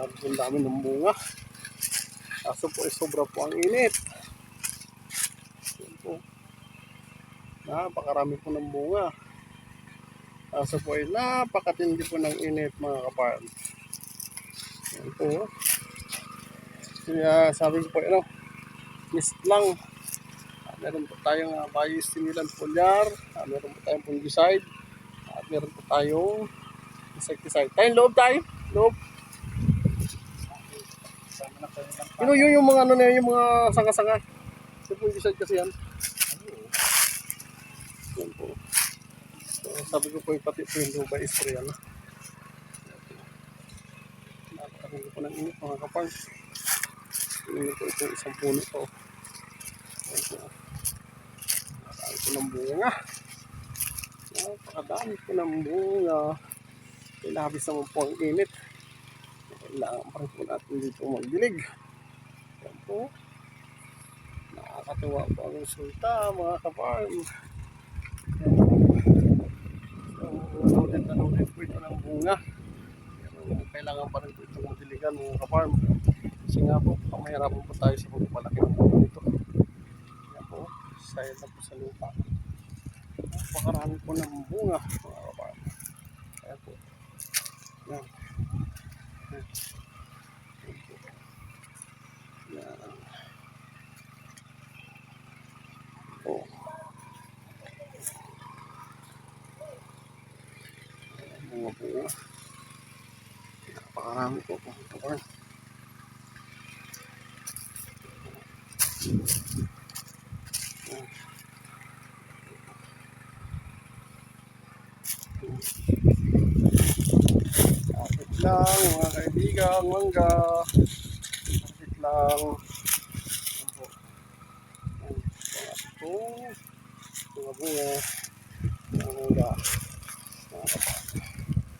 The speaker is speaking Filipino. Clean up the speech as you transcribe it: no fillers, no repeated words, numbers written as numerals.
Ang dami ng bunga. Kaso po ay sobra po ang init. Yan po. Napakarami po ng bunga. Kaso po ay napakatindi po ng init mga kaparm. Yan po. Kaya sabi ko po, mist lang. Meron po tayong biostimulant foliar. Meron po tayong fungicide. At meron po tayong insecticide. Tayong loob tayo. Loob. Yung mga ano na yung mga sanga-sanga. Yung fungicide kasi yan. Yan po. So, sabi ko po yung pati po yung lupa spray. Napakaroon po ng init mga kapag. Init po ito isang puno po. Napakadami po ng bunga. Napakadami po ng bunga. Labis naman po ang init. Kailangan pa rin po natin dito magdilig. Yan po. Nakakatuwa po ang resulta mga kaparm. So, ulit po ito ng bunga. Kailangan pa rin po ito magdiligan mga kaparm. Kasi nga po, mahirapan po tayo sa pagpalaki ng bunga nito. Yan po, sayang na po sa lupa. Napakarami po ng bunga mga kaparm. Ayan po. Yan. Yan. Yan. Oh. Bunga bunga. Napakarami po mga kaparm. Kapit lang mga kaibigan, mangga. Kapit lang. Mga bunga. Mga mangga. Mga kapatid.